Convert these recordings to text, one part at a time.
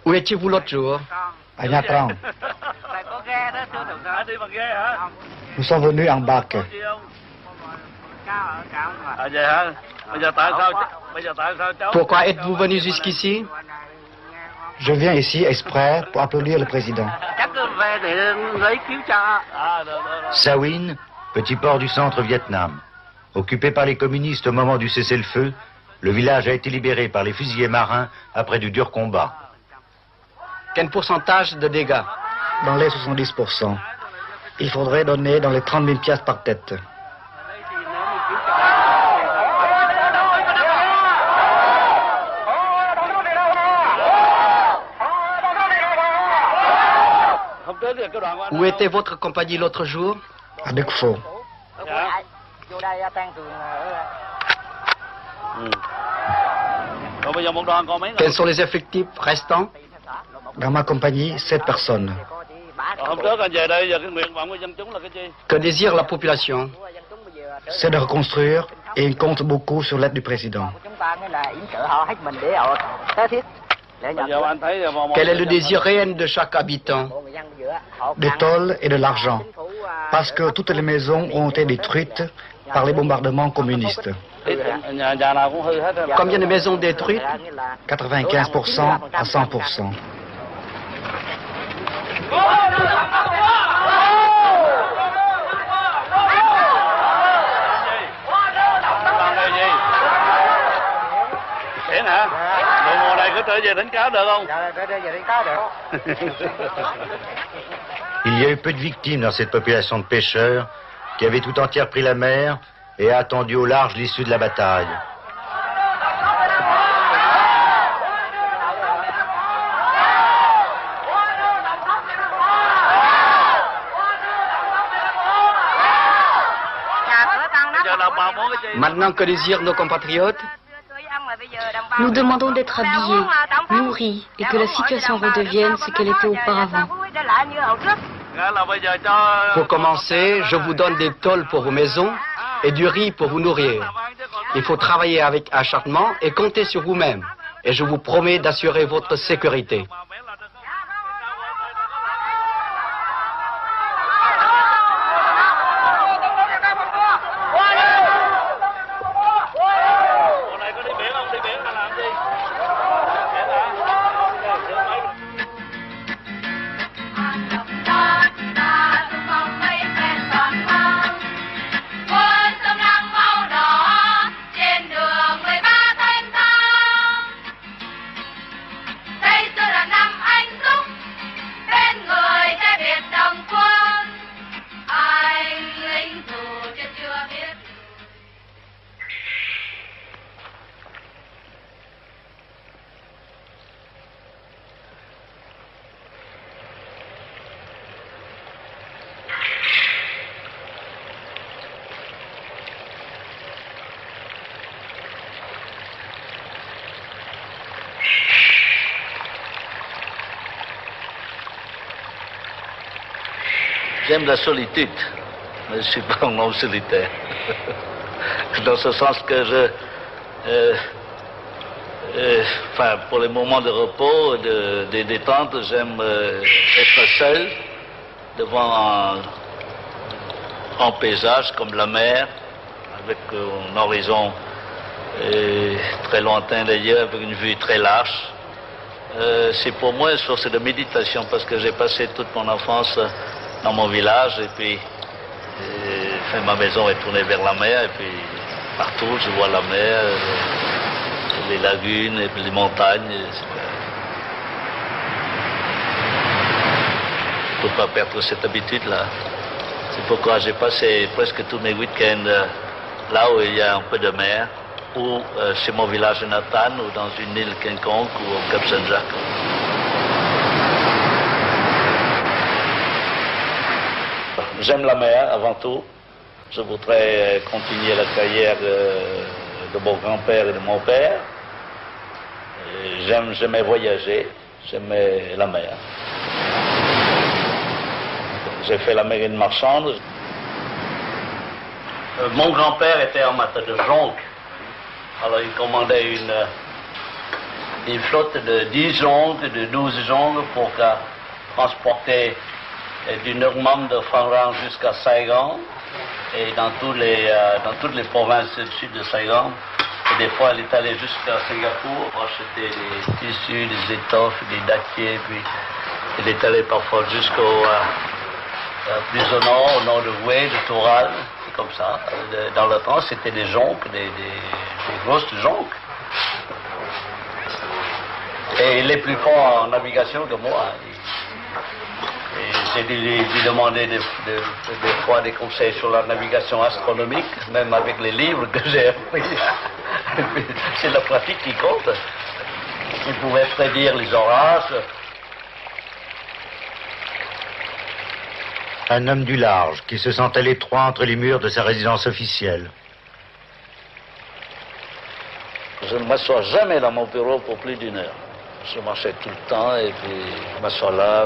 Où étiez-vous l'autre jour? À Nha Trang. Nous sommes venus en barque. Pourquoi êtes-vous venu jusqu'ici? Je viens ici exprès pour applaudir le président. Sa Huyn, petit port du centre Vietnam. Occupé par les communistes au moment du cessez-le-feu, le village a été libéré par les fusiliers marins après du dur combat. Quel pourcentage de dégâts? Dans les 70%. Il faudrait donner dans les 30 000 piastres par tête. Où était votre compagnie l'autre jour? À Đức Phổ. Quels sont les effectifs restants? Dans ma compagnie, 7 personnes. Que désire la population? C'est de reconstruire et il compte beaucoup sur l'aide du président. Quel est le désir réel de chaque habitant? Des tôles et de l'argent. Parce que toutes les maisons ont été détruites par les bombardements communistes. Combien de maisons détruites? 95% à 100%. Il y a eu peu de victimes dans cette population de pêcheurs qui avait tout entière pris la mer et a attendu au large l'issue de la bataille. Maintenant, que désirent nos compatriotes? Nous demandons d'être habillés, nourris et que la situation redevienne ce qu'elle était auparavant. Pour commencer, je vous donne des tôles pour vos maisons et du riz pour vous nourrir. Il faut travailler avec acharnement et compter sur vous-même. Et je vous promets d'assurer votre sécurité. J'aime la solitude, mais je ne suis pas un homme solitaire. Dans ce sens que pour les moments de repos, de détente, j'aime être seul devant un paysage comme la mer, avec un horizon très lointain d'ailleurs, avec une vue très large. C'est pour moi une source de méditation parce que j'ai passé toute mon enfance dans mon village et puis ma maison est tournée vers la mer et puis partout je vois la mer, les lagunes et puis les montagnes. Il ne faut pas perdre cette habitude-là. C'est pourquoi j'ai passé presque tous mes week-ends là où il y a un peu de mer, ou chez mon village natal, ou dans une île quelconque, ou au Cap Saint-Jacques. J'aime la mer avant tout. Je voudrais continuer la carrière de mon grand-père et de mon père. J'aimais voyager, j'aimais la mer. J'ai fait la marine marchande. Mon grand-père était amateur de jonque. Alors il commandait des flottes de 10 jonques, de 12 jonques pour transporter du Nurmam de Phan jusqu'à Saigon et dans toutes les provinces du sud de Saigon. Et des fois, elle est allée jusqu'à Singapour pour acheter des tissus, des étoffes, des dattiers, puis elle est allée parfois jusqu'au plus au nord de Hue, de Toural, c'est comme ça. Dans le temps, c'était des jonques, des grosses jonques. Et il est plus fort en navigation que moi. Et j'ai dû lui demander des fois des conseils sur la navigation astronomique, même avec les livres que j'ai appris. C'est la pratique qui compte. Il pouvait prédire les orages. Un homme du large qui se sent à l'étroit entre les murs de sa résidence officielle. Je ne m'assois jamais dans mon bureau pour plus d'une heure. Je marchais tout le temps et puis je m'assois là.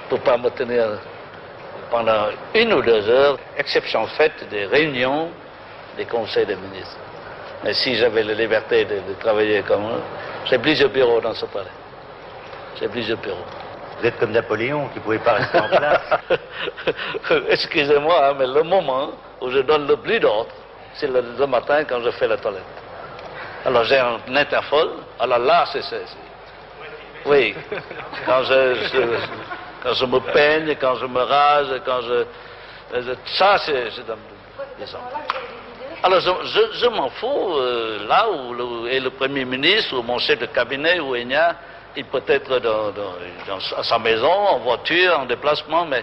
Pour ne pas me tenir pendant 1 ou 2 heures, exception faite des réunions des conseils des ministres. Mais si j'avais la liberté de travailler comme eux, j'ai plusieurs bureaux dans ce palais. J'ai plusieurs bureaux. Vous êtes comme Napoléon qui ne pouvait pas rester en place. Excusez-moi, mais le moment où je donne le plus d'ordre, c'est le matin quand je fais la toilette. Alors j'ai un interphone, alors là, c'est... Oui, quand je me peigne, quand je me rase, ça, c'est dans les ordres. Alors je m'en fous, là où est le Premier ministre, ou mon chef de cabinet, ou Enya, il peut être à sa maison, en voiture, en déplacement, mais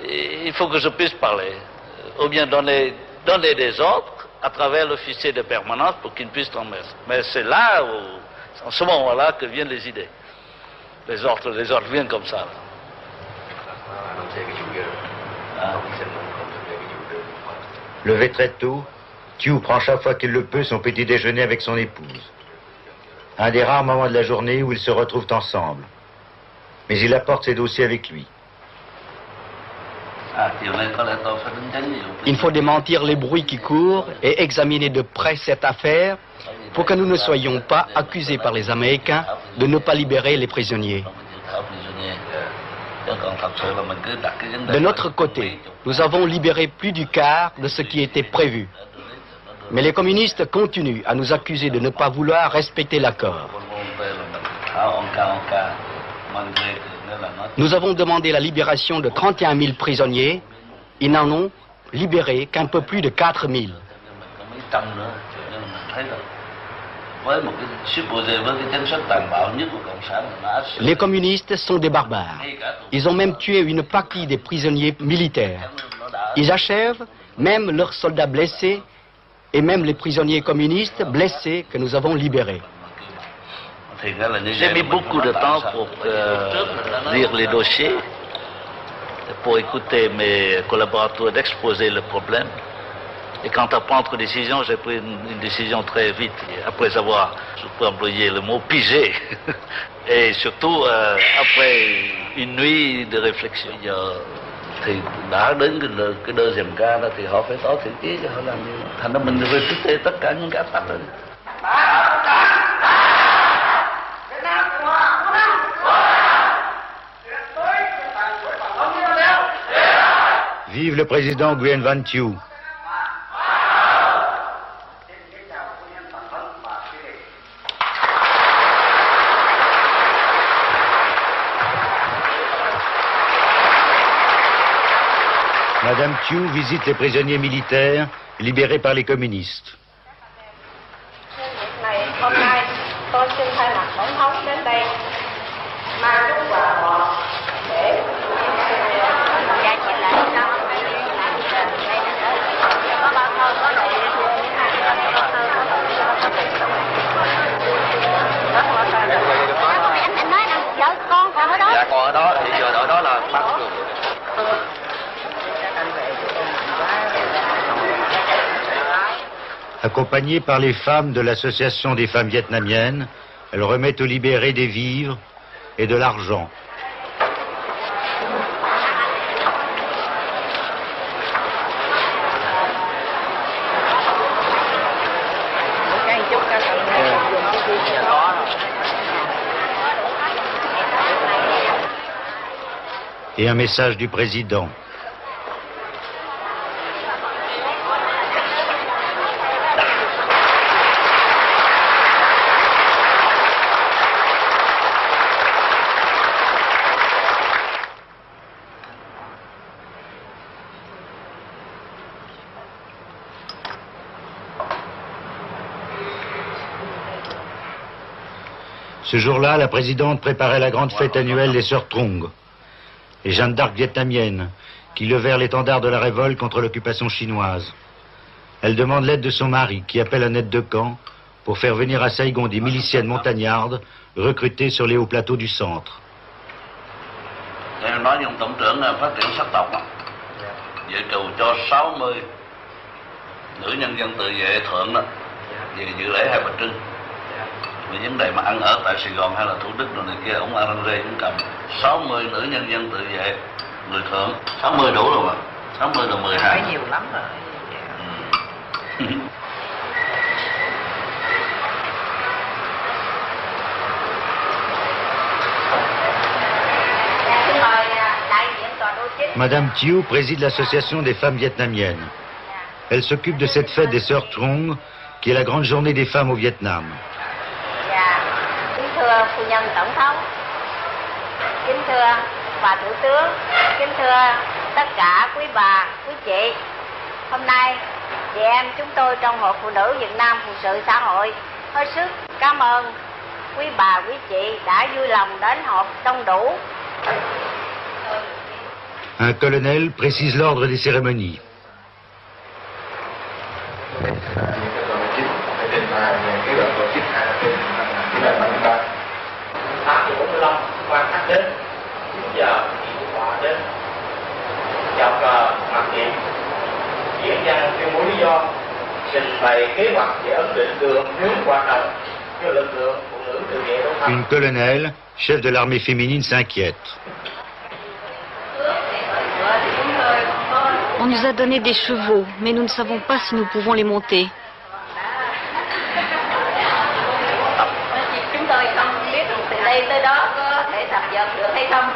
il faut que je puisse parler. Ou bien donner des ordres à travers l'officier de permanence pour qu'il puisse transmettre. Mais c'est là, en ce moment-là, que viennent les idées. Les ordres viennent comme ça. Levé très tôt, Thieu prend chaque fois qu'il le peut son petit déjeuner avec son épouse. Un des rares moments de la journée où ils se retrouvent ensemble. Mais il apporte ses dossiers avec lui. Il faut démentir les bruits qui courent et examiner de près cette affaire pour que nous ne soyons pas accusés par les Américains de ne pas libérer les prisonniers. De notre côté, nous avons libéré plus du quart de ce qui était prévu. Mais les communistes continuent à nous accuser de ne pas vouloir respecter l'accord. Nous avons demandé la libération de 31 000 prisonniers. Ils n'en ont libéré qu'un peu plus de 4 000. Les communistes sont des barbares. Ils ont même tué une partie des prisonniers militaires. Ils achèvent même leurs soldats blessés et même les prisonniers communistes blessés que nous avons libérés. J'ai mis beaucoup de temps pour lire les dossiers, pour écouter mes collaborateurs d'exposer le problème. Et quant à prendre décision, j'ai pris une décision très vite, après avoir, je peux employer le mot, pigé. Et surtout, après une nuit de réflexion. Thì đã đến cái deuxième cas đó thì họ phải tỏ thiện ý cho họ làm như thành ra mình refute tất cả những cái áp tắc đó. Vive le président Nguyen Van Thieu. Madame Thieu visite les prisonniers militaires libérés par les communistes. Dạ còn ở đó thì giờ ở đó là bắt được. Accompagnée par les femmes de l'association des femmes vietnamiennes, elle remet aux libérés des vivres et de l'argent. et un message du président. Ce jour-là, la présidente préparait la grande fête annuelle des Sœurs Trong, les Jeanne d'Arc vietnamiennes, qui levèrent l'étendard de la révolte contre l'occupation chinoise. Elle demande l'aide de son mari, qui appelle un aide de camp, pour faire venir à Saigon des miliciennes montagnardes, recrutées sur les hauts plateaux du centre. Em nói với ông tổng trưởng là phát triển sắc tộc, vậy trù cho 60 nữ nhân dân tự vệ thượng đó, về dự lễ Hai Bà Trưng. Về vấn đề mà ăn ở tại Sài Gòn hay là Thủ Đức rồi này kia, ông Arangre cũng cầm 60 nữ nhân dân tự vệ người thượng. 60 đủ rồi mà, 60 là 12. Nhiều lắm rồi. Madame Thieu préside l'association des femmes vietnamiennes. Elle s'occupe de cette fête des Sœurs Trong, qui est la grande journée des femmes au Vietnam. Kính thưa phu nhân tổng thống, kính thưa bà thủ tướng, kính thưa tất cả quý bà, quý chị. Hôm nay, chị em chúng tôi trong Hội Phụ nữ Việt Nam Phụ sự xã hội hết sức cảm ơn quý bà, quý chị đã vui lòng đến họp đông đủ. Un colonel précise l'ordre des cérémonies. Quan khách đến 9 giờ họ đến chào cờ mặc niệm diễn văn tuyên bố lý do trình bày kế hoạch về ấn định đường hướng hoạt động cho lực lượng phụ nữ tự vệ độc lập. Une colonelle, chef de l'armée féminine, s'inquiète. On nous a donné des chevaux, mais nous ne savons pas si nous pouvons les monter. Chúng tôi không biết từ đây tới đó có thể tập dượt được hay không.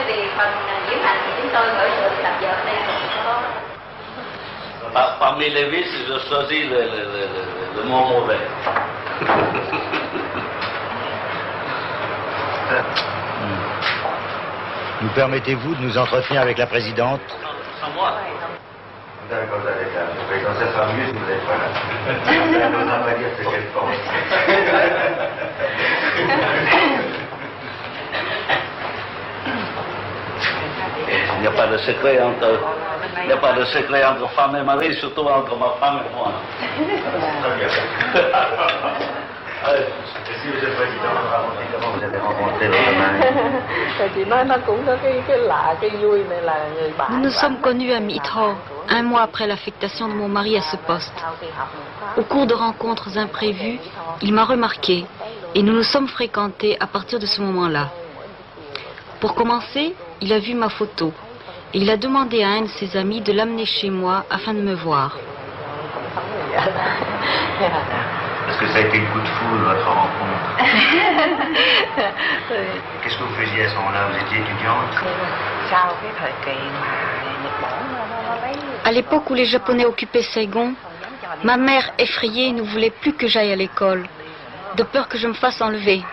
Vì phần diễm hành thì chúng tôi khởi sự tập dượt đây không có. Parmi les vices, je choisis le mot mauvais. Nous permettez-vous de nous entretenir avec la présidente? Sans moi. D'accord, vous allez là. Quand ça sera mieux si vous n'êtes pas là. Elle n'osera pas dire ce qu'elle pense. Il n'y a pas de secret entre femme et mari, surtout entre ma femme et moi. Très bien. Si vous êtes président, racontez comment vous avez rencontré votre mari. Chị nói nó cũng có cái lạ, cái vui này là người bạn. Nous nous sommes connus à Mitro, un mois après l'affectation de mon mari à ce poste. Au cours de rencontres imprévues, il m'a remarqué et nous nous sommes fréquentés à partir de ce moment-là. Pour commencer, il a vu ma photo et il a demandé à un de ses amis de l'amener chez moi afin de me voir. Est-ce que ça a été le coup de foudre, votre rencontre? Qu'est-ce que vous faisiez à ce moment-là? Vous étiez étudiante? À l'époque où les Japonais occupaient Saigon, ma mère effrayée ne voulait plus que j'aille à l'école, de peur que je me fasse enlever.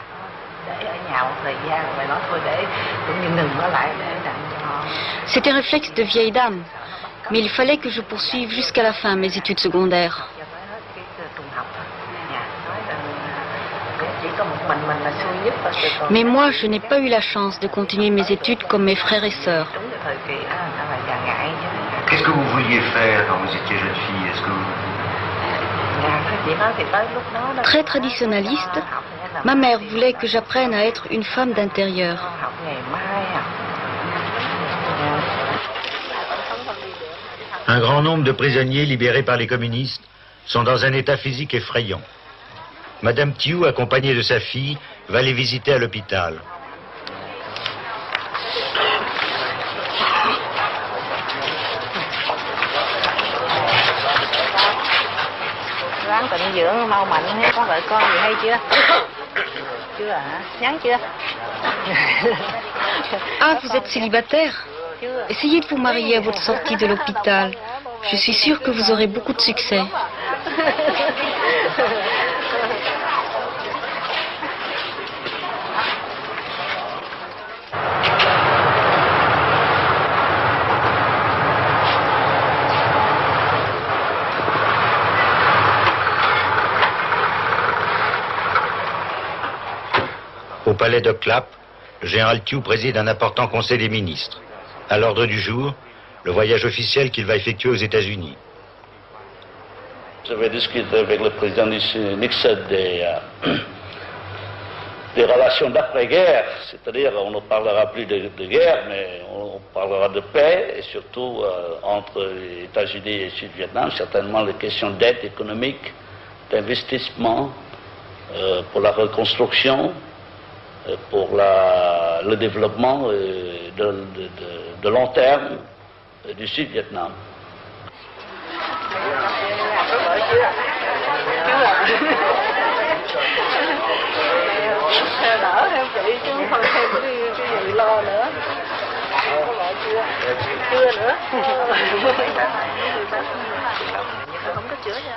C'était un réflexe de vieille dame, mais il fallait que je poursuive jusqu'à la fin mes études secondaires. Mais moi, je n'ai pas eu la chance de continuer mes études comme mes frères et sœurs. Qu'est-ce que vous vouliez faire quand vous étiez jeune fille? Est-ce que vous... Très traditionnaliste, ma mère voulait que j'apprenne à être une femme d'intérieur. Un grand nombre de prisonniers libérés par les communistes sont dans un état physique effrayant. Madame Thieu, accompagnée de sa fille, va les visiter à l'hôpital. Ráng tịnh dưỡng mau mạnh nhé, có vợ con gì hay chưa? Chưa hả? Nhắn chưa? Ah, vous êtes célibataire? Essayez de vous marier à votre sortie de l'hôpital. Je suis sûre que vous aurez beaucoup de succès. Au palais de Clap, le général Thiou préside un important conseil des ministres. À l'ordre du jour, le voyage officiel qu'il va effectuer aux États-Unis. Je vais discuter avec le président Nixon des relations d'après-guerre, c'est-à-dire on ne parlera plus de guerre, mais on parlera de paix, et surtout entre les États-Unis et le Sud-Vietnam, certainement les questions d'aide économique, d'investissement, pour la reconstruction, pour le développement de long terme du Sud-Vietnam.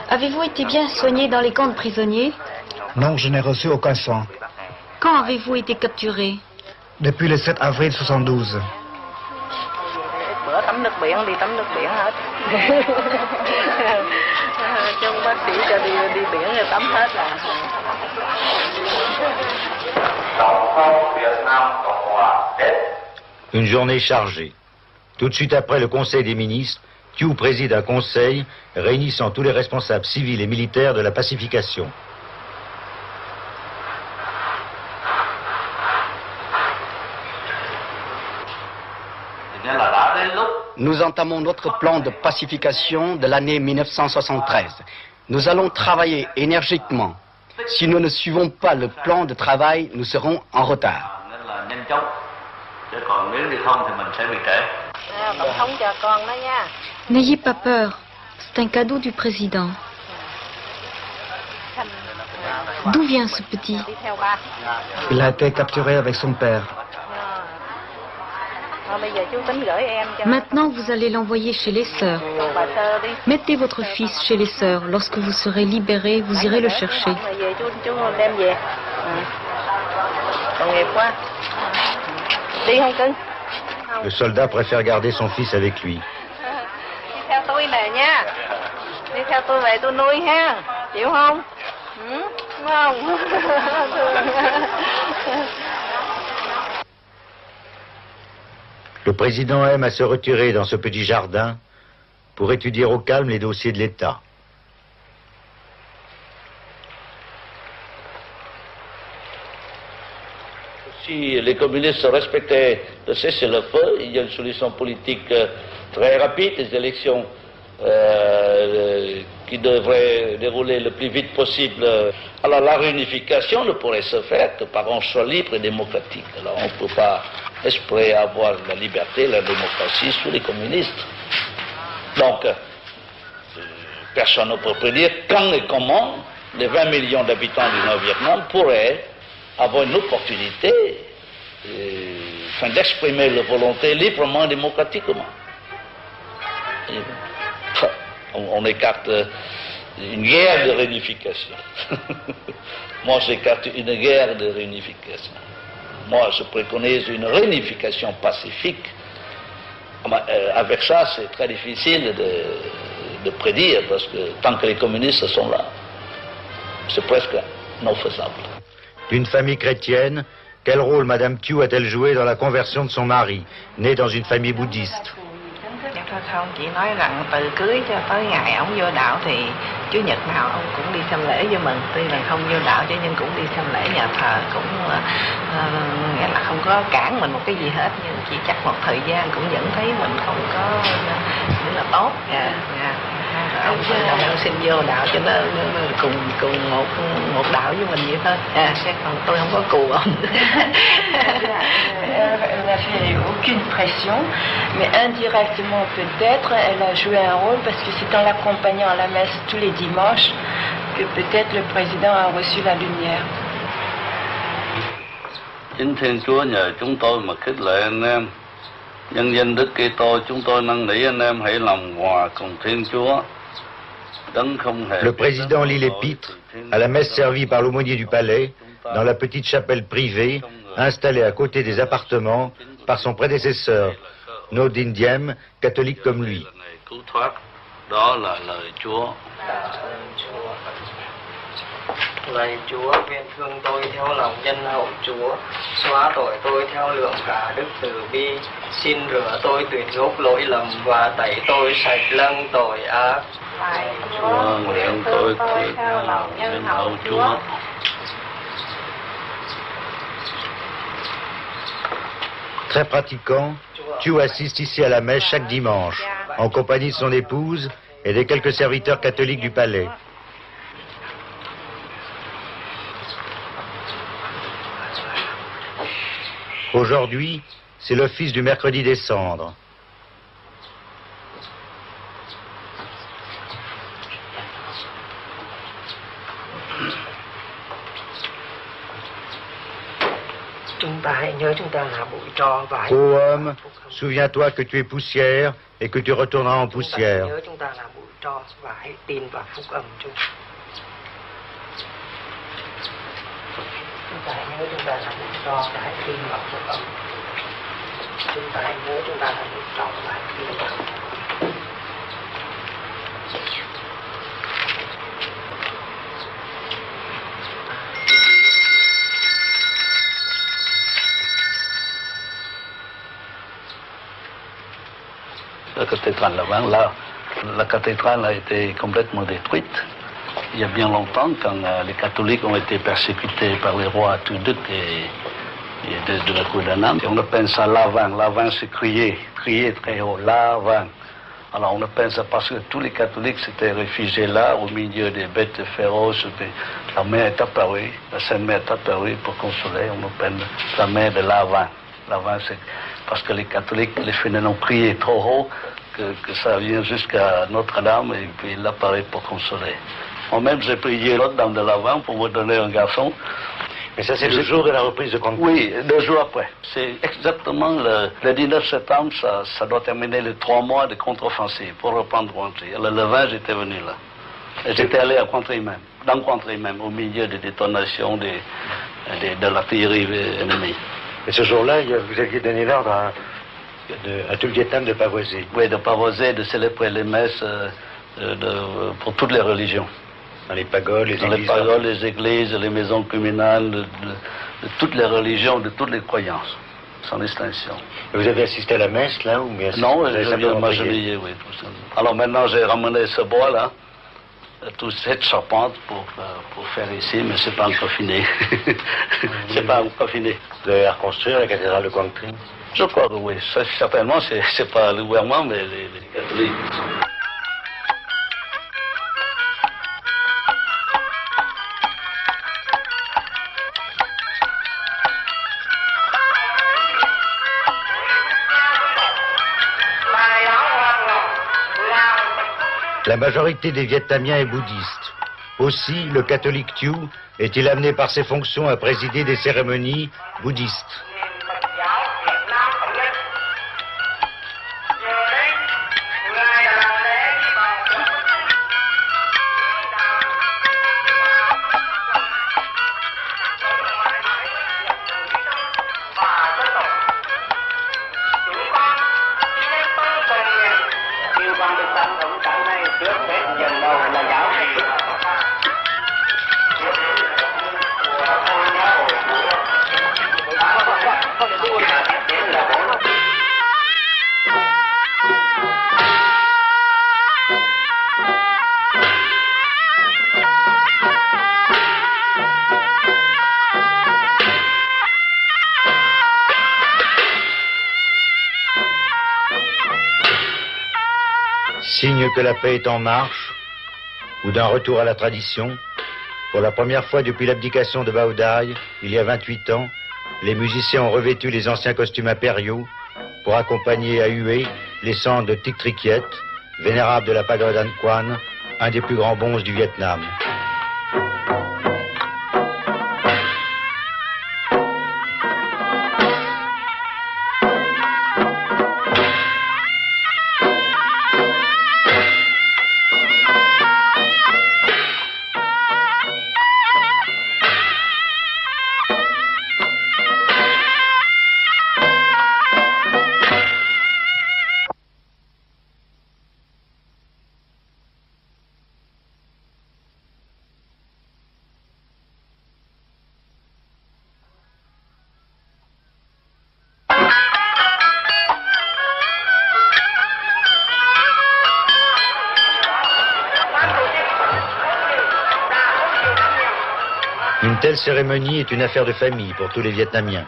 Avez-vous été bien soigné dans les camps de prisonniers? Non, je n'ai reçu aucun soin. Quand avez-vous été capturé? Depuis le 7 avril 72. Tắm nước biển, đi tắm nước biển hết. Trong bác sĩ cho đi biển rồi tắm hết là. Une journée chargée. Tout de suite après le Conseil des ministres, Thiou préside un conseil réunissant tous les responsables civils et militaires de la pacification. Nous entamons notre plan de pacification de l'année 1973. Nous allons travailler énergiquement. Si nous ne suivons pas le plan de travail, nous serons en retard. N'ayez pas peur. C'est un cadeau du président. D'où vient ce petit? Il a été capturé avec son père. Maintenant, vous allez l'envoyer chez les sœurs. Mettez votre fils chez les sœurs. Lorsque vous serez libéré, vous irez le chercher. Le soldat préfère garder son fils avec lui. Le président aime à se retirer dans ce petit jardin pour étudier au calme les dossiers de l'État. Si les communistes respectaient le cessez-le-feu, il y a une solution politique très rapide, des élections qui devraient dérouler le plus vite possible. Alors la réunification ne pourrait se faire que par un choix libre et démocratique. Alors on ne peut pas espérer avoir la liberté, la démocratie sous les communistes. Donc, personne ne peut prédire quand et comment les 20 millions d'habitants du Nord-Vietnam pourraient avoir une opportunité d'exprimer leur volonté librement et démocratiquement. On écarte une guerre de réunification. Moi, j'écarte une guerre de réunification. Moi, je préconise une réunification pacifique. Avec ça, c'est très difficile de prédire, parce que tant que les communistes sont là, c'est presque non faisable. D'une famille chrétienne, quel rôle Madame Thiou a-t-elle joué dans la conversion de son mari, né dans une famille bouddhiste? Không, chỉ nói rằng từ cưới cho tới ngày ông vô đạo thì Chủ nhật nào ông cũng đi xem lễ với mình, tuy là không vô đạo chứ nhưng cũng đi xem lễ nhà thờ, cũng nghĩa là không có cản mình một cái gì hết, nhưng chỉ chắc một thời gian cũng vẫn thấy mình không có nghĩa là tốt. Ông xin vô đạo cho nó cùng một đạo với mình vậy thôi. Sẽ còn tôi không có cù ông. Elle n'a fait aucune pression, mais indirectement peut-être elle a joué un rôle parce que c'est en l'accompagnant à la messe tous les dimanches que peut-être le président a reçu la lumière. Chính Thiên Chúa nhờ chúng tôi mà khích lệ anh em. Nhân danh Đức Kitô, chúng tôi năn nỉ anh em hãy làm hòa cùng Thiên Chúa. Le président lit l'épître à la messe servie par l'aumônier du palais dans la petite chapelle privée installée à côté des appartements par son prédécesseur, Nodin Diem, catholique comme lui. Đó là lời Chúa. Lạy Chúa, nguyện thương tôi theo lòng nhân hậu Chúa, xóa tội tôi theo lượng cả đức từ bi, xin rửa tôi tuyệt gốc lỗi lầm và tẩy tôi sạch lâng tội ác. Lạy Chúa, nguyện thương tôi theo lòng nhân hậu Chúa. Très pratiquant, Thiou assiste ici à la messe chaque dimanche, en compagnie de son épouse et des quelques serviteurs catholiques du palais. Aujourd'hui, c'est l'office du mercredi des cendres. Ô homme, souviens-toi que tu es poussière et que tu retourneras en poussière. La cathédrale là-bas, là, la cathédrale a été complètement détruite. Il y a bien longtemps, quand les catholiques ont été persécutés par les rois Tuduc et de la cour d'Annam. Et on appelle ça l'avant. L'avant, c'est crier très haut, l'avant. Alors on appelle ça parce que tous les catholiques s'étaient réfugiés là, au milieu des bêtes féroces. La mère est apparue, la Sainte Mère est apparue pour consoler. On appelle la mère de l'avant. L'avant, c'est parce que les catholiques, les fidèles ont crié trop haut que ça vient jusqu'à Notre-Dame et puis il apparaît pour consoler. Moi-même, j'ai prié l'autre dame de l'avant pour vous donner un garçon. Mais ça, c'est le jour de la reprise de Conquête. Oui, 2 jours après. C'est exactement le 19 septembre, ça doit terminer les 3 mois de contre-offensive pour reprendre Contrée. Le 20, j'étais venu là. Et j'étais allé à Contrée même, dans Contrée même, au milieu des détonations de l'artillerie ennemie. Et ce jour-là, vous aviez donné l'ordre à tout le Vietnam de pavoiser. Oui, de pavoiser, de célébrer les messes pour toutes les religions. Dans les pagodes, les églises. Dans les pagodes, les églises, les maisons communales, de toutes les religions, de toutes les croyances, sans distinction. Et vous avez assisté à la messe, là, ou bien? Non, j'ai vu le majolier, oui, tout ça. Alors maintenant, j'ai ramené ce bois-là, toute cette charpente pour faire ici, mais c'est pas encore fini. C'est pas encore fini. Vous allez reconstruire la cathédrale de Quang Tri? Je crois que oui. Ça, certainement, c'est pas le gouvernement, mais les catholiques. La majorité des Vietnamiens est bouddhiste. Aussi, le catholique Thiou est-il amené par ses fonctions à présider des cérémonies bouddhistes. Signe que la paix est en marche, ou d'un retour à la tradition, pour la première fois depuis l'abdication de Bao Dai, il y a 28 ans, les musiciens ont revêtu les anciens costumes impériaux pour accompagner à huée les cendres de Tik Trikiet, vénérable de la pagode An Quan, un des plus grands bonzes du Vietnam. Une telle cérémonie est une affaire de famille pour tous les Vietnamiens.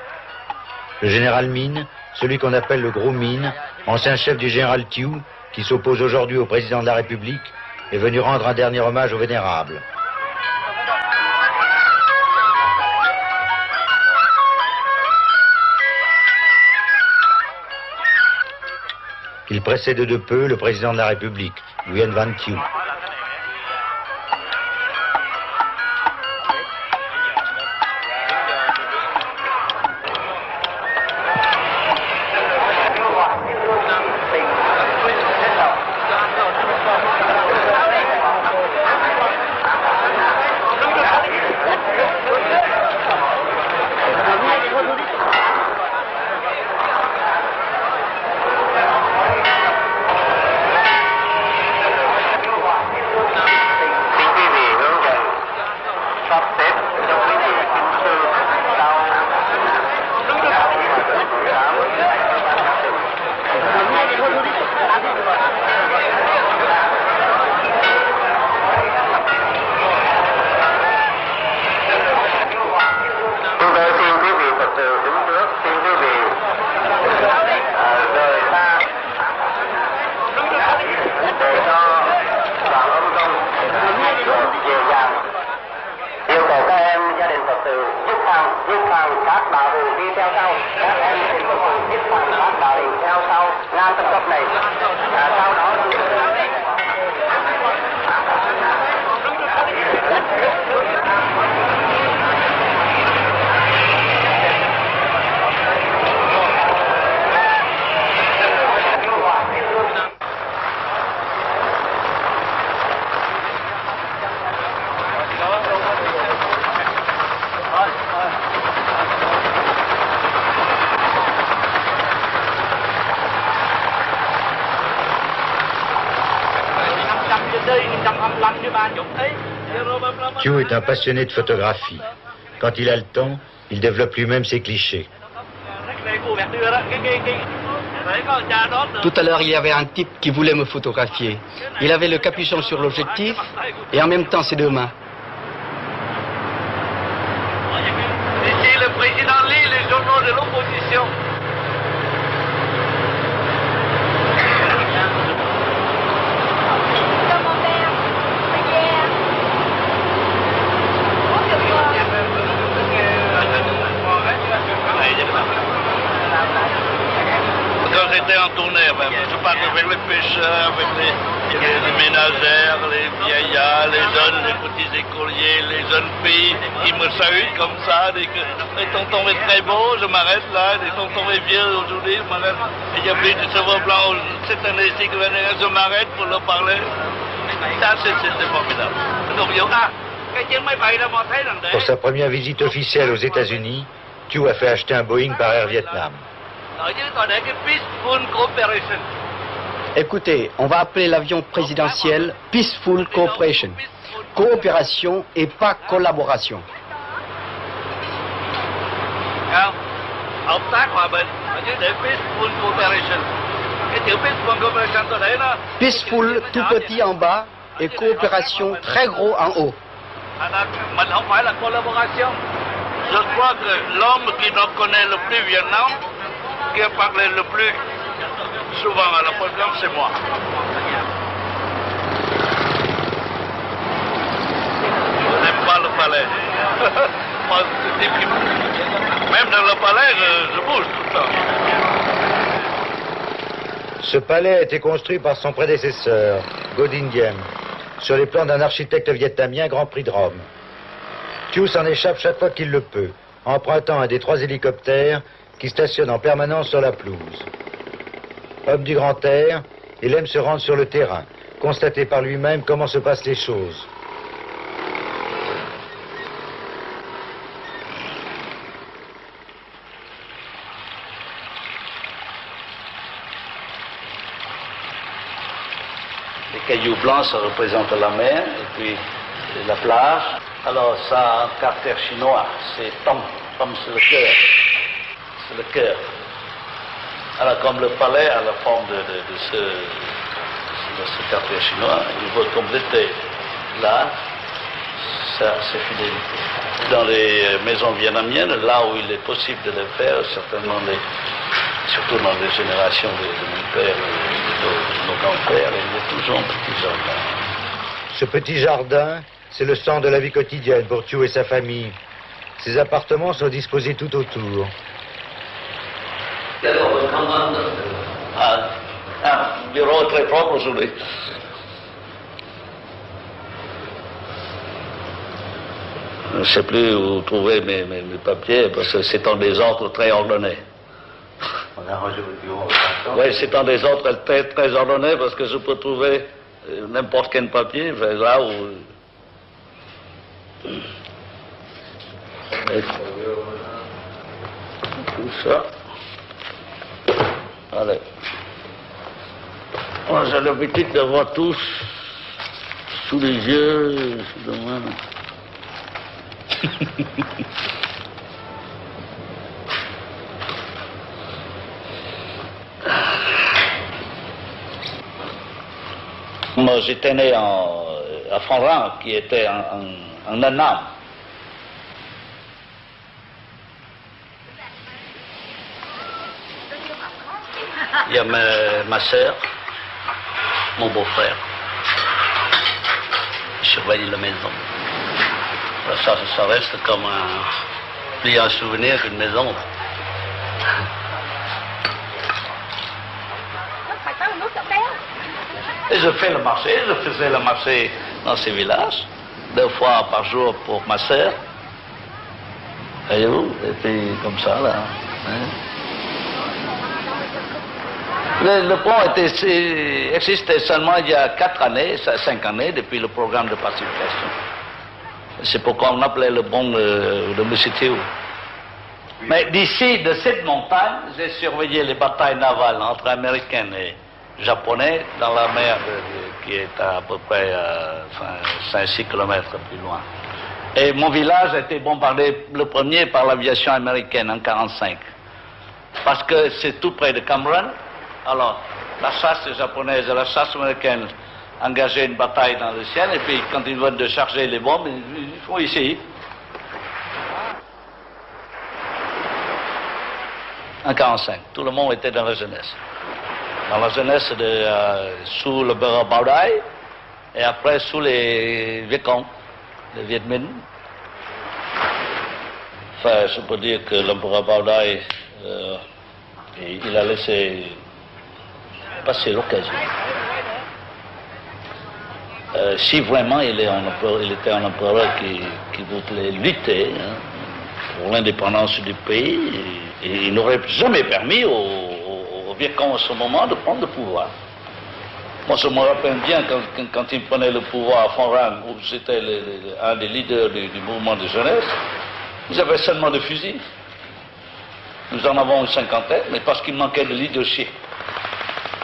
Le général Minh, celui qu'on appelle le Gros Minh, ancien chef du général Thieu, qui s'oppose aujourd'hui au président de la République, est venu rendre un dernier hommage au vénérable. Il précède de peu le président de la République, Nguyen Van Thieu. Thieu est un passionné de photographie. Quand il a le temps, il développe lui-même ses clichés. Tout à l'heure, il y avait un type qui voulait me photographier. Il avait le capuchon sur l'objectif et en même temps ses deux mains. Ici, le président lit les journaux de l'opposition. Quand j'étais en tournée, je parlais avec les pêcheurs, avec les ménagères, les vieillards, les jeunes, les petits écoliers, les jeunes filles, ils me saluent comme ça, dès que les tontons est très beau, je m'arrête là, les tontons est vieux aujourd'hui, je m'arrête, et il y a plus de cheveux blancs cette année-ci, je m'arrête pour leur parler. Ça, c'est formidable. Pour sa première visite officielle aux États-Unis, Thieu a fait acheter un Boeing par Air Vietnam. Écoutez, on va appeler l'avion présidentiel Peaceful Cooperation. Coopération et pas collaboration. Peaceful tout petit en bas et coopération très gros en haut. Je crois que l'homme qui nous connaît le plus Vietnam, qui a parlé le plus souvent à la programme, c'est moi. Je n'aime pas le palais. Même dans le palais, je bouge tout le temps. Ce palais a été construit par son prédécesseur, Ngo Dinh Diem, sur les plans d'un architecte vietnamien Grand Prix de Rome. Thieu s'en échappe chaque fois qu'il le peut, empruntant un des 3 hélicoptères qui stationnent en permanence sur la pelouse. Homme du grand air, il aime se rendre sur le terrain, constater par lui-même comment se passent les choses. Les cailloux blancs, ça représente la mer, et puis la plage. Alors ça, en caractère chinois, c'est Tong. Tong, c'est le cœur. C'est le cœur. Alors comme le palais a la forme de ce caractère chinois, il faut compléter là ça, c'est fidélité. Dans les maisons vietnamiennes, là où il est possible de le faire, certainement, surtout dans les générations de mon père et de nos grands-pères, il y a toujours un petit jardin. Ce petit jardin, c'est le centre de la vie quotidienne pour Thiou et sa famille. Ses appartements sont disposés tout autour. Un bureau très propre aujourd'hui. Je ne sais plus où trouver mes papiers, parce que c'est en désordre très ordonné. Oui, c'est en désordre très ordonné, parce que je peux trouver n'importe quel papier, là où... Et tout ça. Allez. Moi, j'ai l'habitude d'avoir tous sous les yeux, sous les mains. Moi, j'étais né à Font-Rang, qui était en Annam. Il y a ma sœur, mon beau-frère. Je surveille la maison. Ça reste comme plus un souvenir qu'une maison. Et je fais le marché, je faisais le marché dans ces villages, 2 fois par jour pour ma sœur. Voyez-vous, c'était comme ça là. Hein? Le pont existait seulement il y a 4 années, 5 années, depuis le programme de pacification. C'est pourquoi on appelait le pont de M. Thiou. Mais d'ici, de cette montagne, j'ai surveillé les batailles navales entre Américains et Japonais dans la mer qui est à peu près 5-6 km plus loin. Et mon village a été bombardé le premier par l'aviation américaine en 1945. Parce que c'est tout près de Cameron. Alors, la chasse japonaise et la chasse américaine engageaient une bataille dans le ciel, et puis quand ils veulent de charger les bombes, ils font ici. En 1945, tout le monde était dans la jeunesse. Dans la jeunesse sous le Bera Bao Dai, et après sous les Viet Cong, les Viet Minh. Enfin, je peux dire que l'empereur Bao Dai, il a laissé passer l'occasion. Si vraiment il était un empereur qui voulait lutter pour l'indépendance du pays, et il n'aurait jamais permis aux Viet Cong à ce moment de prendre le pouvoir. Moi, je me rappelle bien quand il prenait le pouvoir à Font-Rang, où j'étais un des leaders du mouvement de jeunesse, ils avaient seulement des fusils. Nous en avons une 50aine, mais parce qu'il manquait de leadership.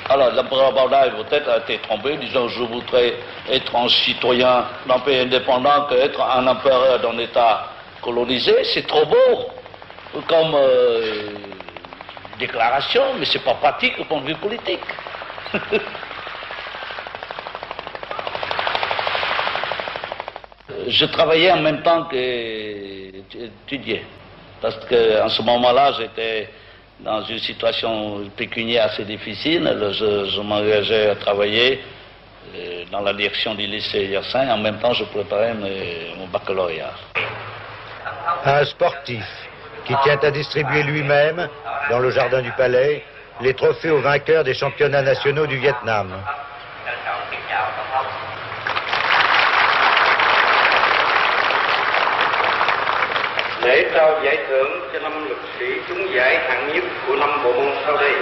Alors, l'empereur Bao Dai peut-être a été trompé, disant je voudrais être un citoyen d'un pays indépendant qu'être un empereur d'un État colonisé. C'est trop beau comme déclaration, mais c'est pas pratique au point de vue politique. Je travaillais en même temps qu'étudier, parce qu'en ce moment-là, j'étais dans une situation pécuniaire assez difficile. Je m'engageais à travailler dans la direction du lycée Hyacinthe. En même temps, je préparais mon baccalauréat. Un sportif qui tient à distribuer lui-même, dans le jardin du palais, les trophées aux vainqueurs des championnats nationaux du Vietnam. Lễ trao giải thưởng cho 5 lực sĩ trúng giải hạng nhất của 5 bộ môn sau đây: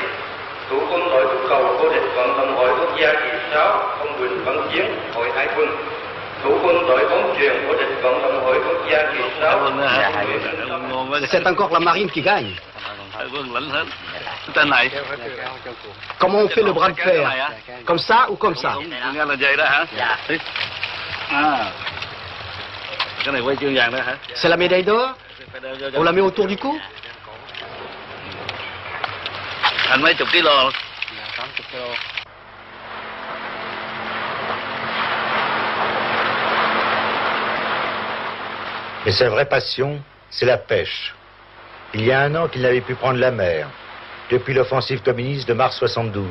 thủ quân đội túc cầu vô địch vận động hội quốc gia kỳ 6 ông Huỳnh Văn Chiến, Hội Hải quân; thủ quân đội bóng chuyền vô địch vận động hội quốc gia kỳ 6. C'est encore la marine qui gagne. Comment on fait le bras de fer? Comme ça ou comme ça? C'est la médaille d'or? On la met autour du cou? Anh mấy chục kilo. Mais sa vraie passion, c'est la pêche. Il y a 1 an qu'il n'avait pu prendre la mer, depuis l'offensive communiste de mars 72.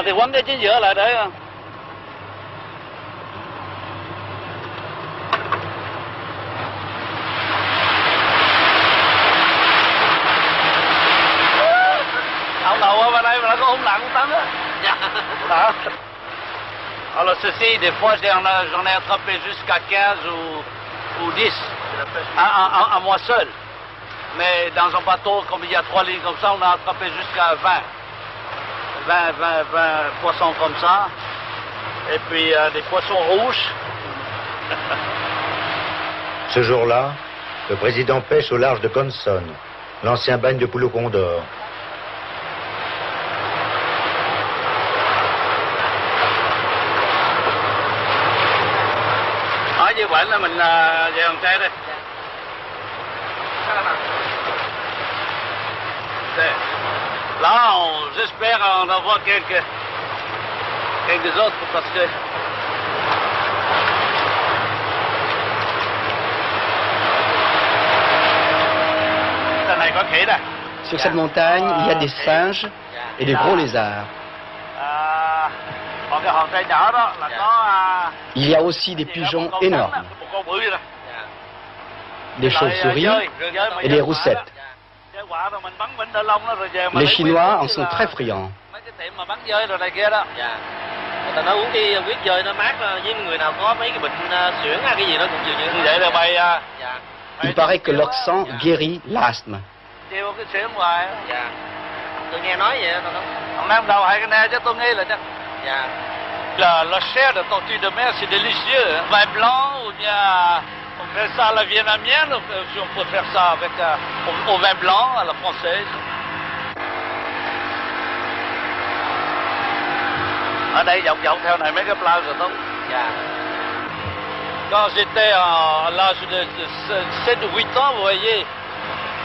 Thì quấn cái chính giữa lại để ông đầu vào đây mà nó có hung nặng tắm đó. Đó. Alors ceci, des fois j'en ai attrapé jusqu'à 15 ou 10 à moi seul. Mais dans un bateau, comme il y a 3 lignes comme ça, on a attrapé jusqu'à 20 poissons comme ça. Et puis des poissons rouges. Ce jour-là, le président pêche au large de Conson, l'ancien bagne de Pulo Condor. Như vậy là mình về hàng tre đây. Là, j'espère en avoir quelques autres parce que này có khỉ đây. Sur cette montagne, il y a des singes et des gros lézards. Il y a aussi des pigeons énormes, des chauves-souris et des roussettes. Les Chinois en sont très friands. Il paraît que leur sang guérit l'asthme. La chair de tortue de mer, c'est délicieux. Hein? Vin blanc, ou bien on fait ça à la vietnamienne, si on peut faire ça avec au vin blanc, à la française. Ở đây dọc theo này mấy cái plage rồi không? Quand j'étais à l'âge de 7 ou 8 ans, vous voyez,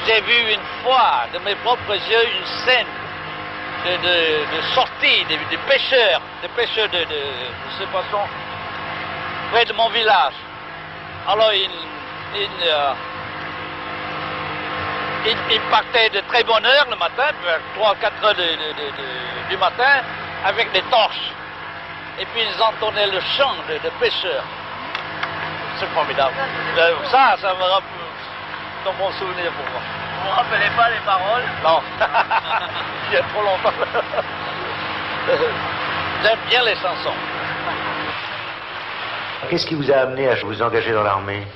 j'ai vu une fois de mes propres yeux une scène de sortie des pêcheurs de ces poissons près de mon village. Alors ils partaient de très bonne heure le matin, vers 3-4 heures du matin, avec des torches. Et puis ils entonnaient le chant de pêcheurs. C'est formidable. Ça me rappelle dans mon souvenir pour moi. Vous ne vous rappelez pas les paroles? Non. Il y a trop longtemps. J'aime bien les chansons. Qu'est-ce qui vous a amené à vous engager dans l'armée?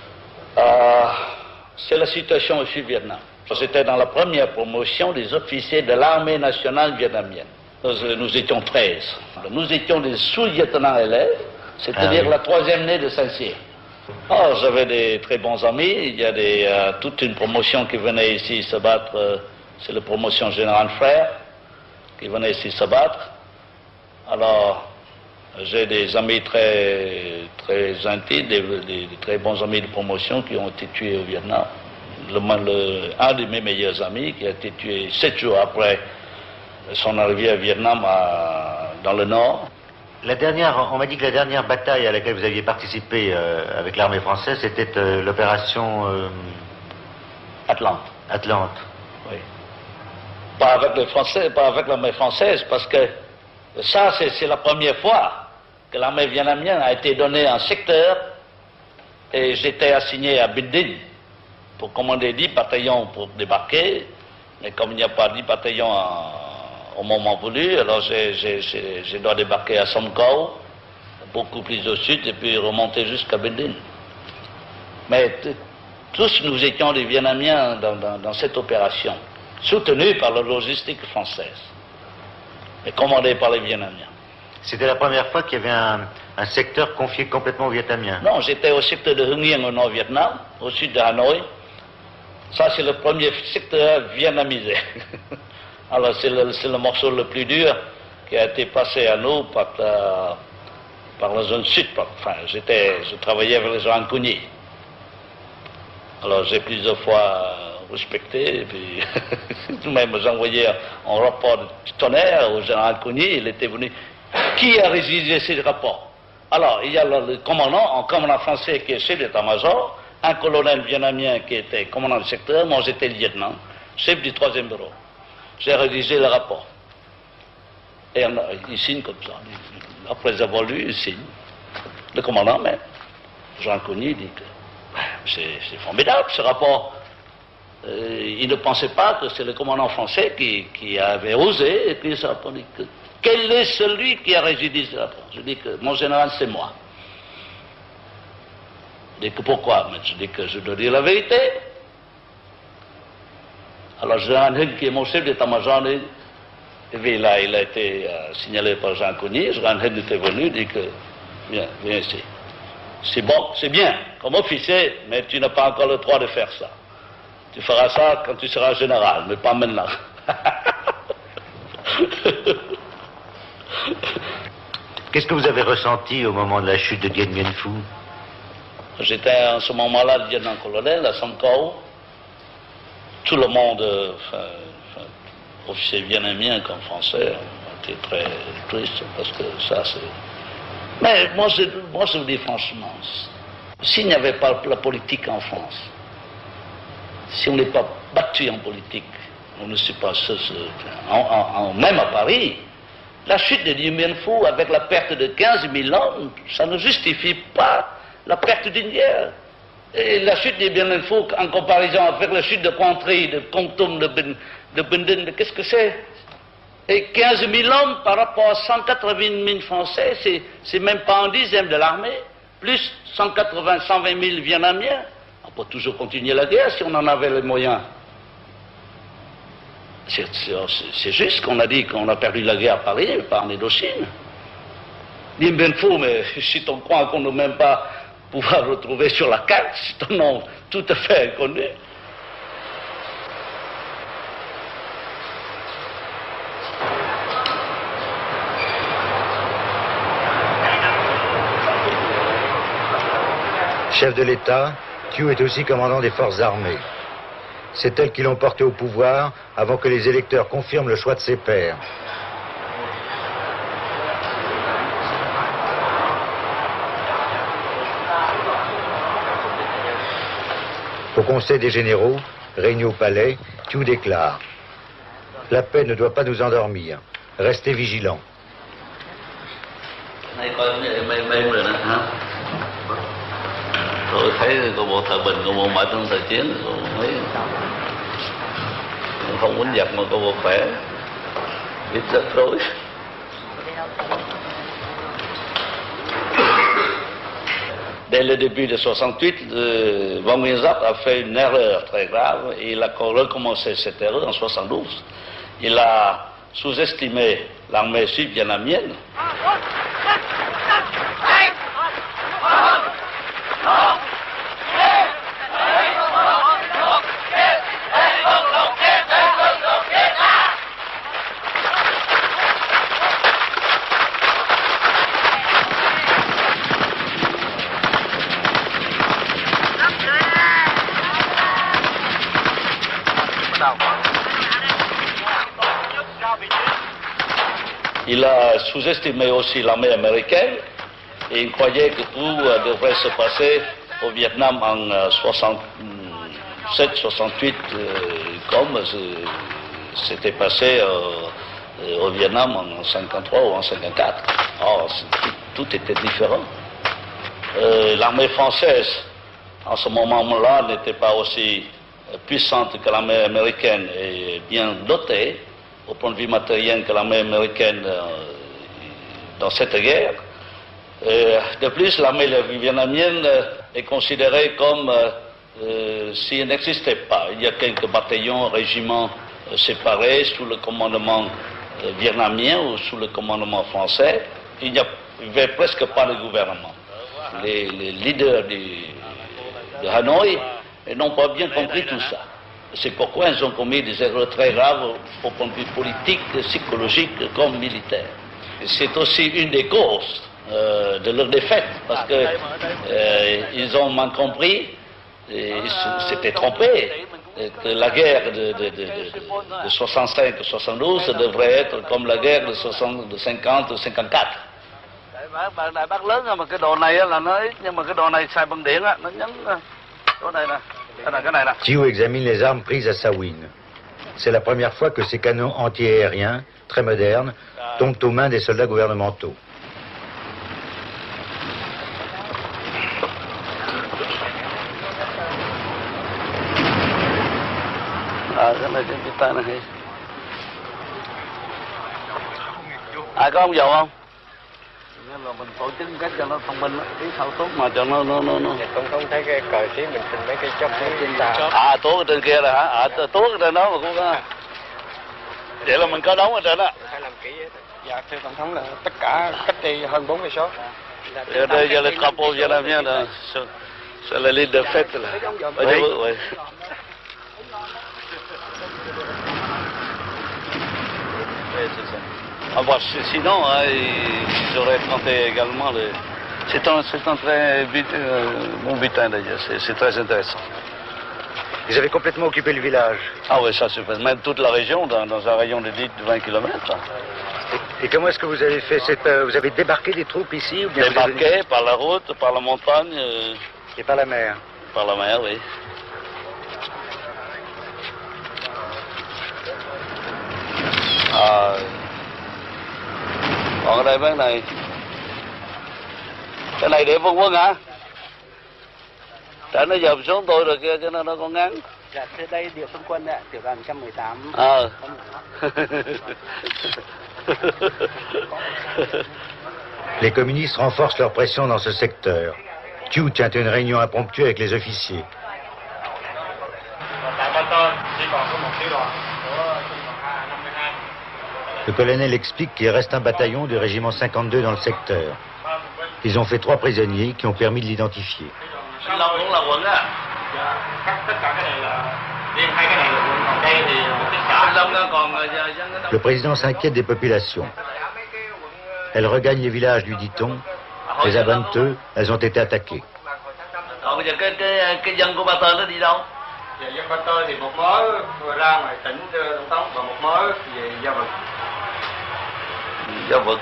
C'est la situation au Sud-Vietnam. J'étais dans la première promotion des officiers de l'armée nationale vietnamienne. Nous étions 13. Nous étions des sous-lieutenants élèves, c'est-à-dire la 3e année de Saint-Cyr. Oh, j'avais des très bons amis. Il y a toute une promotion qui venait ici se battre. C'est la promotion Général Frère qui venait ici se battre. Alors, j'ai des amis très intimes, des très bons amis de promotion qui ont été tués au Vietnam. Un de mes meilleurs amis qui a été tué 7 jours après son arrivée au Vietnam dans le Nord. On m'a dit que la dernière bataille à laquelle vous aviez participé avec l'armée française, c'était l'opération Atlante. Atlante. Oui. Pas avec les Français, pas avec l'armée française, parce que ça, c'est la première fois que l'armée vietnamienne a été donnée un secteur et j'étais assigné à Binh Dinh pour commander 10 bataillons pour débarquer, mais comme il n'y a pas 10 bataillons au moment voulu, alors je dois débarquer à Som Cao, beaucoup plus au sud, et puis remonter jusqu'à Binh Dinh. Mais tous nous étions des Vietnamiens dans cette opération, soutenus par la logistique française, mais commandés par les Vietnamiens. C'était la première fois qu'il y avait un secteur confié complètement aux Vietnamiens? Non, j'étais au secteur de Hưng Yên au Nord-Vietnam, au sud de Hanoï. Ça, c'est le premier secteur vietnamisé. Alors, c'est le morceau le plus dur qui a été passé à nous par la zone sud. Enfin, je travaillais avec les gens en Cugny. Alors, j'ai plusieurs fois respecté, et puis même j'envoyais un rapport de tonnerre au général Cugny, il était venu. Qui a rédigé ces rapports? Alors, il y a le commandant, un commandant français qui est chef d'état-major, un colonel vietnamien qui était commandant du secteur, moi j'étais lieutenant, chef du 3e bureau. J'ai rédigé le rapport. Et il signe comme ça. Après avoir lu, il signe. Le commandant même, Jean Cugny, dit que c'est formidable ce rapport. Il ne pensait pas que c'est le commandant français qui avait osé écrire ce rapport. Quel est celui qui a rédigé ce rapport? Je dis que mon général, c'est moi. Je dis que pourquoi? Mais je dis que je dois dire la vérité. Alors, Jean Hinh, qui est mon chef d'état-major, il a été signalé par Jean Cugny. Jean Hinh était venu, dit que viens ici. C'est bon, c'est bien, comme officier, mais tu n'as pas encore le droit de faire ça. Tu feras ça quand tu seras général, mais pas maintenant. Qu'est-ce que vous avez ressenti au moment de la chute de Dien Bien Phu? J'étais en ce moment-là le lieutenant-colonel à Samkow. Tout le monde, officier vietnamien comme français, était très triste parce que ça c'est... Mais moi je vous dis franchement, s'il n'y avait pas la politique en France, si on n'est pas battu en politique, on ne sait pas même à Paris, la chute de Dien Bien Phu avec la perte de 15 000 hommes, ça ne justifie pas la perte d'une guerre. Et la chute de Dien Bien Phu, en comparaison avec la chute de Contry, de Kon Tum, de Binh Dinh, qu'est-ce que c'est? Et 15 000 hommes par rapport à 180 000 Français, c'est même pas un dixième de l'armée, plus 120 000 Vietnamiens. On peut toujours continuer la guerre si on en avait les moyens. C'est juste qu'on a dit qu'on a perdu la guerre à Paris, mais pas en Indochine. Dien Bien Phu, mais si on croit qu'on ne même pas pouvoir retrouver sur la carte, c'est un nom tout à fait inconnu. Chef de l'État, Thieu est aussi commandant des forces armées. C'est elle qui l'ont porté au pouvoir avant que les électeurs confirment le choix de ses pairs. Au Conseil des généraux, réunis au palais, Thieu déclare: la paix ne doit pas nous endormir. Restez vigilants. Tôi thấy có bộ Thái Bình, có bộ Mã trong thời chiến, mấy không quýnh giặc mà có bộ khỏe, biết rất rối. Dès le début de 68, Van Nguyen Giáp a fait une erreur très grave et il a recommencé cette erreur en 72. Il a sous-estimé l'armée sud-vietnamienne. Il a sous-estimé aussi l'armée américaine et il croyait que tout devrait se passer au Vietnam en 67-68 comme c'était passé au Vietnam en 53 ou en 54. Or, tout était différent. L'armée française, en ce moment-là, n'était pas aussi puissante que l'armée américaine et bien dotée au point de vue matériel que l'armée américaine dans cette guerre. De plus, l'armée vietnamienne est considérée comme si elle n'existait pas. Il y a quelques bataillons, régiments séparés sous le commandement vietnamien ou sous le commandement français. Il n'y avait presque pas de gouvernement. Les leaders de Hanoï n'ont pas bien compris tout ça. C'est pourquoi ils ont commis des erreurs très graves au point de vue politique, psychologique comme militaire. C'est aussi une des causes de leur défaite, parce que ils ont mal compris, ils s'étaient trompés, que la guerre de 65-72 devrait être comme la guerre de 50-54. Đại bác lớn mà cái đồ này là nó ít, nhưng mà cái đồ này xài bằng điện á, nó nhấn chỗ này nè, cái này nè. Thiou examine les armes prises à Sawin. C'est la première fois que ces canons anti-aériens, très modernes, tombent aux mains des soldats gouvernementaux. Cái này cái tay này. Có ông dầu không? Nên là mình tổ chức cách cho nó thông minh, cái thao tốt mà cho nó. Không thấy cái cờ xí mình xin mấy cái chốc trên tàu. Tốt ở trên kia là hả? Tốt ở trên đó mà cũng có. Vậy là mình có đóng ở trên đó. Phải làm kỹ. Dạ thưa tổng thống là tất cả cách đây hơn 4 cây số. Đây giờ là couple giờ làm nha là c'est la ligne de fête là. Oui. C'est ça. Sinon, ils auraient tenté également le... C'est un très bon butin d'ailleurs, c'est très intéressant. Vous avez complètement occupé le village. Ah oui, ça c'est même toute la région, dans un rayon de 20 km. Et comment est-ce que vous avez fait vous avez débarqué des troupes ici ou bien débarqué par la route, par la montagne. Et par la mer. Par la mer, oui. Còn ở đây bên này, cái này để Vương Quân hả? Tại nó dòm xuống tôi rồi kia, cho nên nó còn ngắn. Dạ, thế đây địa phương quân ạ, tiểu đoàn 118. Les communistes renforcent leur pression dans ce secteur. Thiou tient une réunion impromptue avec les officiers. Le colonel explique qu'il reste un bataillon du régiment 52 dans le secteur. Ils ont fait 3 prisonniers qui ont permis de l'identifier. Le président s'inquiète des populations. Elles regagnent les villages, lui dit-on. Les Abanteux, elles ont été attaquées. Dân Ba Tơ thì một mớ vừa ra ngoài tỉnh Tổng thống và một mớ về Gia Vực. Gia Vực.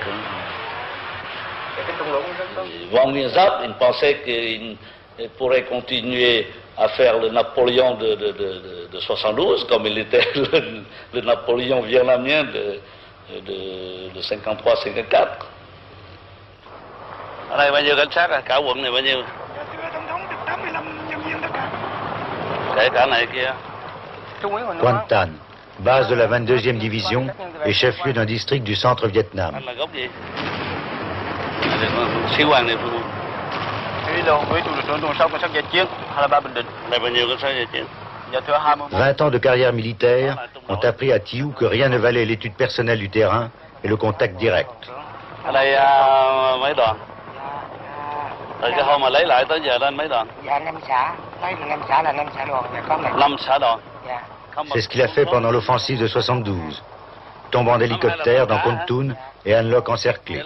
Von Mirzap, il pensait qu'il pourrait continuer à faire le Napoléon de 72, comme il était le Napoléon vietnamien de 53-54. Ở đây bao nhiêu cảnh sát à? Cả quận này bao nhiêu? Quan Tan, base de la 22e division et chef-lieu d'un district du centre Vietnam. Sĩ quan này phương. Cái đầu với trụ sở cảnh sát giải chiến, hay là ba Bình Định. Này bao nhiêu cảnh sát giải chiến? 20 ans de carrière militaire ont appris à Thiou que rien ne valait l'étude personnelle du terrain et le contact direct. Ở đây mấy đoàn? Từ cái hôm mà lấy lại tới giờ lên mấy đoàn? Dạ 5 xã, lấy được 5 xã là 5 xã đoàn, và có 5 xã đoàn. Dạ. C'est ce qu'il a fait pendant l'offensive de 72. Tombant d'hélicoptère dans Kon Tum et An Loc encerclés,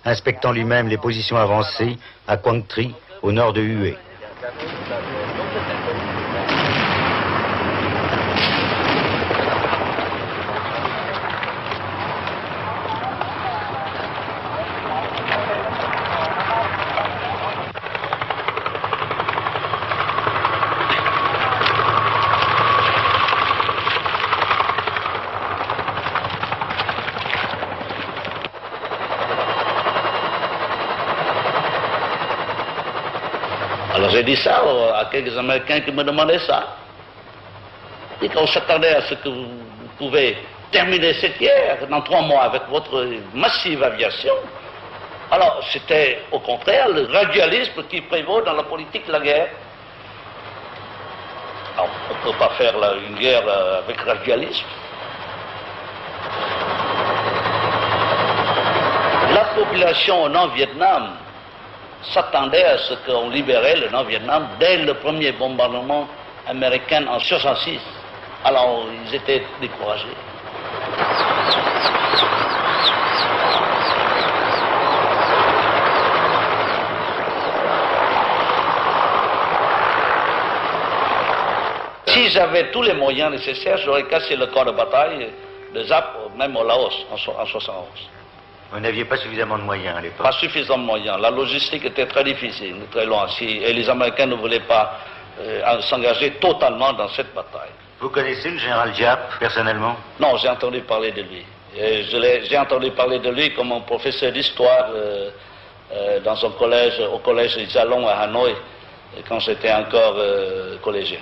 inspectant lui-même les positions avancées à Quang Tri, au nord de Hue. Alors j'ai dit ça à quelques Américains qui me demandaient ça. Et qu'on s'attendait à ce que vous pouvez terminer cette guerre dans 3 mois avec votre massive aviation. Alors c'était au contraire le gradualisme qui prévaut dans la politique de la guerre. Alors, on ne peut pas faire une guerre avec gradualisme. La population au Nord-Vietnam s'attendait à ce qu'on libérait le Nord-Vietnam dès le premier bombardement américain en 1966. Alors, ils étaient découragés. Si j'avais tous les moyens nécessaires, j'aurais cassé le corps de bataille de Zap, même au Laos, en 71. Vous n'aviez pas suffisamment de moyens à l'époque? Pas suffisamment de moyens. La logistique était très difficile, très loin. Et les Américains ne voulaient pas s'engager totalement dans cette bataille. Vous connaissez le général Giap, personnellement? Non, j'ai entendu parler de lui. J'ai entendu parler de lui comme un professeur d'histoire dans un collège, au collège Zalong à Hanoï, quand j'étais encore collégien.